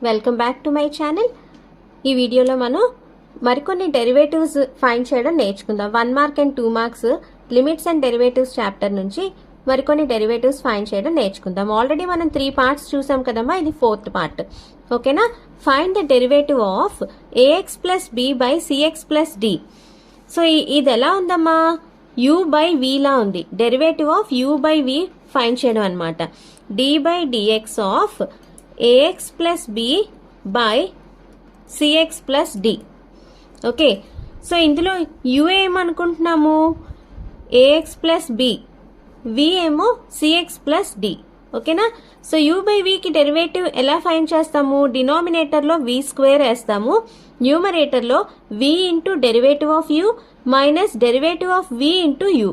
Welcome back to my channel. ఈ వీడియోలో మనం మరికొన్ని డెరివేటివ్స్ ఫైండ్ చేయడం నేర్చుకుందాం. 1 mark and 2 marks limits and derivatives chapter నుంచి మరికొన్ని డెరివేటివ్స్ ఫైండ్ చేయడం నేర్చుకుందాం. ఆల్రెడీ మనం 3 పార్ట్స్ చూసాం కదమ్మా, ఇది 4th పార్ట్. ఓకేనా? Find the derivative of ax plus b by cx plus d. So ఇది ఎలా ఉందమ్మా? u బై v లా ఉంది. Derivative of u by v find చేయడం అనమాట. d by dx of ax plus b by cx plus d. Okay, so ఇందులో u ఏమనుకుంటున్నాము? ax plus b, v ఏమో cx plus d. ఓకేనా? So u by v కి derivative ఎలా find చేస్తాము? డినామినేటర్లో v square వేస్తాము, న్యూమరేటర్లో v into derivative of u minus derivative of v into u.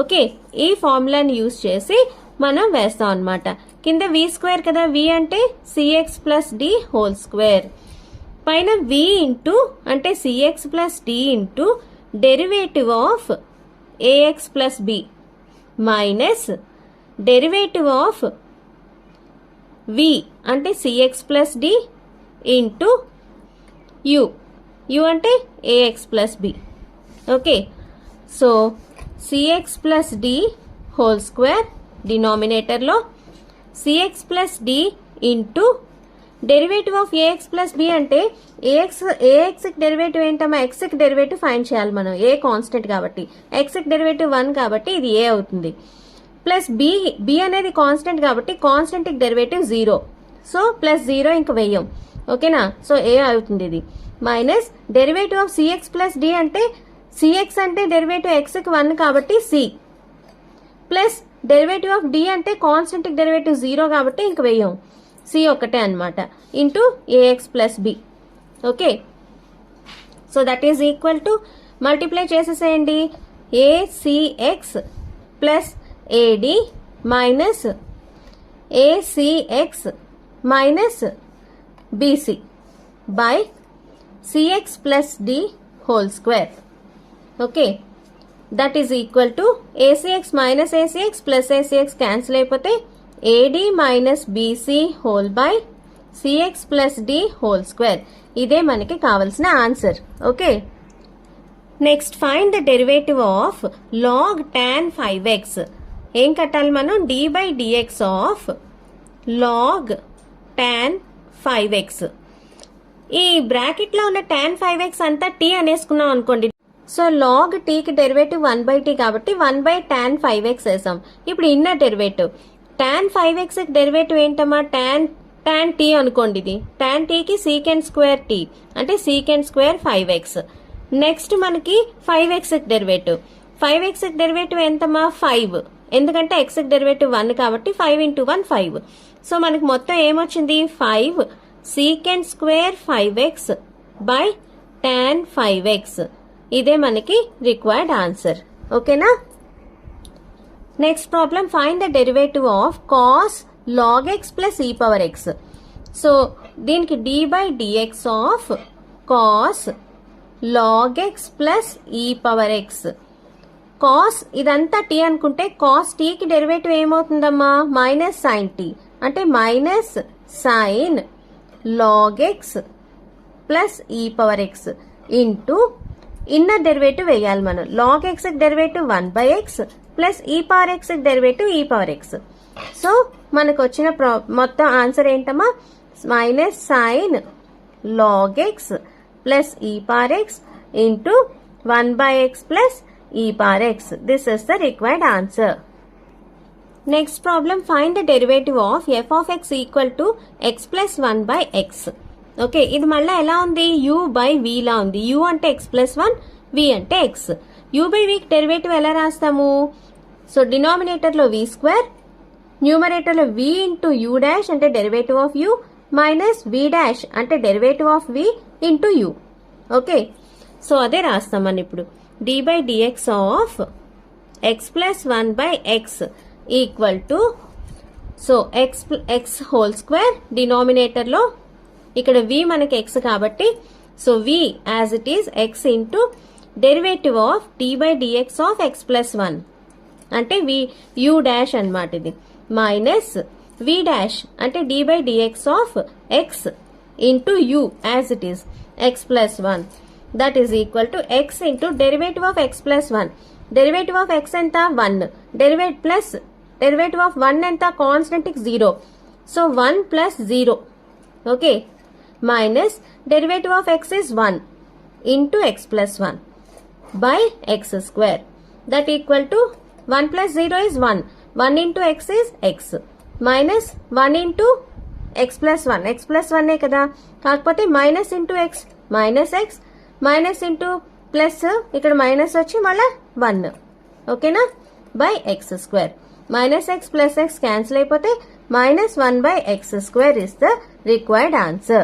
Okay, ఈ ఫార్ములాని యూజ్ చేసి మనం వేస్తాం అనమాట. కింద v స్క్వేర్ కదా, v అంటే cx plus d whole square, పైన v ఇంటూ అంటే cx plus d into derivative of ax plus b minus derivative of v అంటే cx plus d into u అంటే ax plus b. Okay, so cx plus d whole square డినామినేటర్లో cx plus d into derivative of ax plus b అంటే ax derivative ఏంటమ్మా? x కి derivative find చేయాలి మనం. a constant కాబట్టి, x కి derivative 1 కాబట్టి ఇది a అవుతుంది. ప్లస్ b అనేది కాన్స్టెంట్ కాబట్టి కాన్స్టెంట్ కి డెరివేటివ్ 0, సో ప్లస్ 0 ఇంక వెయ్యం. ఓకేనా? సో a అవుతుంది ఇది. Minus derivative of cx plus d అంటే cx అంటే డెరివేటివ్ x కి 1 కాబట్టి c, plus derivative of d అంటే కాన్స్టెంట్ కి డెరివేటివ్ 0 కాబట్టి ఇంక వెయ్యం, c ఒకటే అనమాట, into ax plus b. Okay, so that is equal to multiply చేసేసేయండి. acx plus ad minus acx minus bc by cx plus d whole square. Okay, that is equal to acx minus acx plus acx cancel అయిపోతే ad minus bc whole by cx plus d whole square. ఇదే మనకి కావలసిన answer. Okay, next find the derivative of log tan 5x. ఏం కట్టాలి మనం? d by dx of log tan 5x. ఈ bracket లో ఉన్న tan 5x అంతా t అనేసుకున్నాం అనుకోండి. సో log t కి డెరివేటివ్ 1/t కాబట్టి 1/tan 5x వేసాం. ఇప్పుడు ఇన్నర్ డెరివేటివ్ tan 5x కి డెరివేటివ్ ఏంటమ్మా? tan t అనుకోండి. ఇది tan t కి secant స్క్వేర్ t అంటే secant స్క్వేర్ 5x. నెక్స్ట్ మనకి 5x కి డెరివేటివ్, 5x కి డెరివేటివ్ ఎంతమ్మా? 5, ఎందుకంటే x కి డెరివేటివ్ 1 కాబట్టి 5 ఇంటూ 1 5. సో మనకి మొత్తం ఏమొచ్చింది? 5 secant square 5x by tan 5x. ఇదే మనకి రిక్వైర్డ్ ఆన్సర్. ఓకేనా? Next problem, find the derivative of cos log x plus e power x. So దీనికి d by dx of cos log x plus e power x. cos ఇదంతా t అనుకుంటే cos t కి derivative ఏమవుతుందమ్మా? Minus sin t అంటే minus sin log x plus e power x into inner derivative వేయాలి మనం. log x కి derivative 1/x plus e power x కి derivative e power x. So మనకు వచ్చిన మొత్తం ఆన్సర్ ఏంటమ్మా? Minus sin log x plus e power x into 1/x plus e power x. This is the required answer. Next problem, find the derivative of f of x equal to x plus 1/x. Okay, ఇది మళ్ళీ ఎలా ఉంది? u by v లా ఉంది. u అంటే x plus 1, v అంటే x. u by v కి derivative ఎలా రాస్తాము? సో డినామినేటర్లో v స్క్వేర్, న్యూమరేటర్లో v ఇంటూ u డాష్ అంటే derivative of u minus v dash అంటే derivative of v into u. Okay, so అదే రాస్తామని ఇప్పుడు. d by dx of x plus 1/x equal to, so x whole square డినామినేటర్లో, ఇక్కడ v మనకి x కాబట్టి so v as it is x into derivative of d by dx of x plus 1 అంటే u dash అనమాట ఇది, minus v dash అంటే d by dx of x into u as it is x plus 1 that is equal to x into derivative of x plus 1. Derivative of x enta 1 derivative of 1 enta constant 0, so 1 plus 0, okay, minus derivative of x is 1 into x plus 1 by x square that equal to 1 plus 0 is 1, 1 into x is x minus 1 into x plus 1 కదా, కాకపోతే minus into X minus into plus ఇక్కడ minus వచ్చి మళ్ళీ 1, ఓకేనా, by X square. Minus X plus X cancel అయిపోతే minus 1 by x square is the required answer.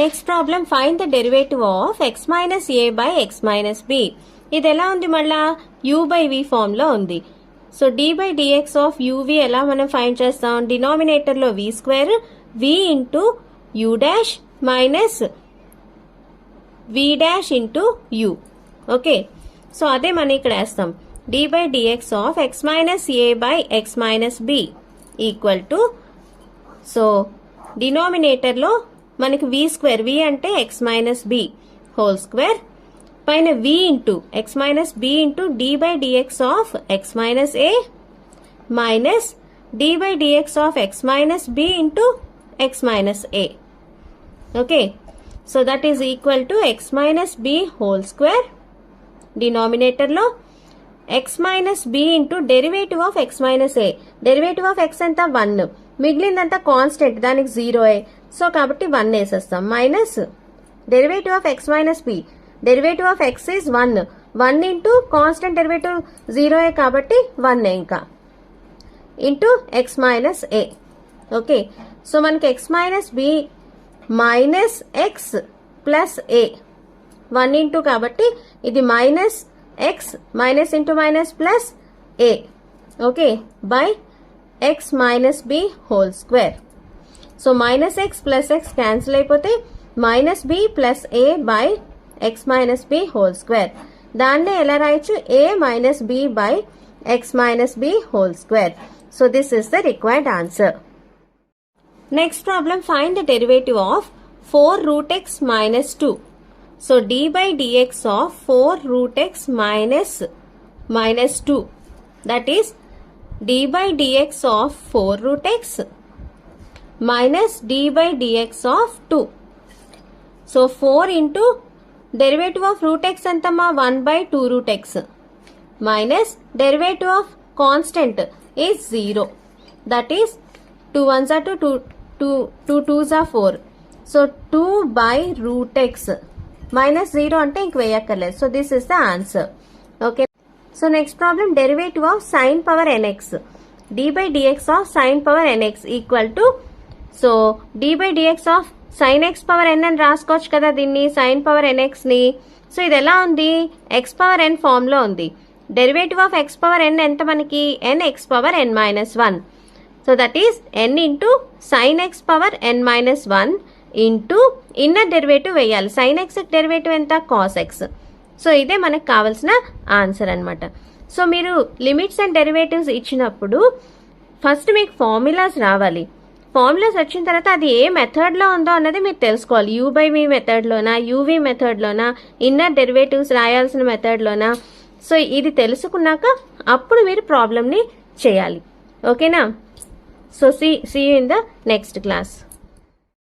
Next problem, find the derivative of x minus a by x minus b. ఇది ఎలా ఉంది, మళ్ళా u by v form లో ఉంది. So d by dx of uv ఎలా మనం find చేస్తాం, denominator లో v square v into u dash minus v dash into u, okay. So అదే మనం ఇక్కడ వేస్తాం, d by dx of x minus a by x minus b equal to, so denominator లో మనకి v స్క్వేర్, v అంటే x minus b whole square పైన v into x minus b into d by dx of x minus a minus d by dx of x minus b into x minus a, okay. So that is equal to x minus b whole square denominator లో x minus b into derivative of x minus a. Derivative of x అంతా 1, మిగిలిందంతా constant, దానికి 0, so కాబట్టి 1 వేసేస్తాం, minus derivative of x minus b, derivative of x is 1 into constant derivative 0 కాబట్టి 1 ఇంకా into x minus a, okay. So మనకి x minus b minus x plus a 1 into కాబట్టి ఇది minus x minus into minus plus a, okay, by x minus b whole square. So minus x plus x cancel అయిపోతే minus b plus a by x minus b whole square. దాన్నే ఎలా రాయొచ్చు, a minus b by x minus b whole square. So this is the required answer. Next problem, find the derivative of 4 root x minus 2. So d by dx of 4 root x minus 2, that is d by dx of 4 root x minus d by dx of 2. So 4 into derivative of root x antama 1 by 2 root x minus derivative of constant is 0, that is 2 ones are 2, 2 twos are 4. So 2 by root x minus 0 అంటే ఇంక వేయక్కర్లేదు. So this is the answer, okay. So next problem, derivative of sine power nx, d by dx of sine power nx equal to, so d by dx of sine x power n అని రాసుకోవచ్చు కదా దీన్ని, sine power nx ని. So ఇది ఎలా ఉంది, x power n form లో ఉంది. Derivative of x power n ఎంత మనకి, nx power n minus 1. So that is n into sine x power n minus 1 into inner derivative వేయాలి. సైన్ ఎక్స్ డెరివేటివ్ ఎంత, కాస్ ఎక్స్. సో ఇదే మనకు కావాల్సిన answer అనమాట. సో మీరు లిమిట్స్ అండ్ డెరివేటివ్స్ ఇచ్చినప్పుడు ఫస్ట్ మీకు ఫార్ములాస్ రావాలి. ఫార్ములాస్ వచ్చిన తర్వాత అది ఏ మెథడ్లో ఉందో అన్నది మీరు తెలుసుకోవాలి. యూ బై వి మెథడ్లోనా, యూవీ మెథడ్లోనా, ఇన్నర్ డెరివేటివ్స్ రాయాల్సిన మెథడ్లోనా. సో ఇది తెలుసుకున్నాక అప్పుడు మీరు ప్రాబ్లమ్ని చేయాలి, ఓకేనా. So see you in the next class.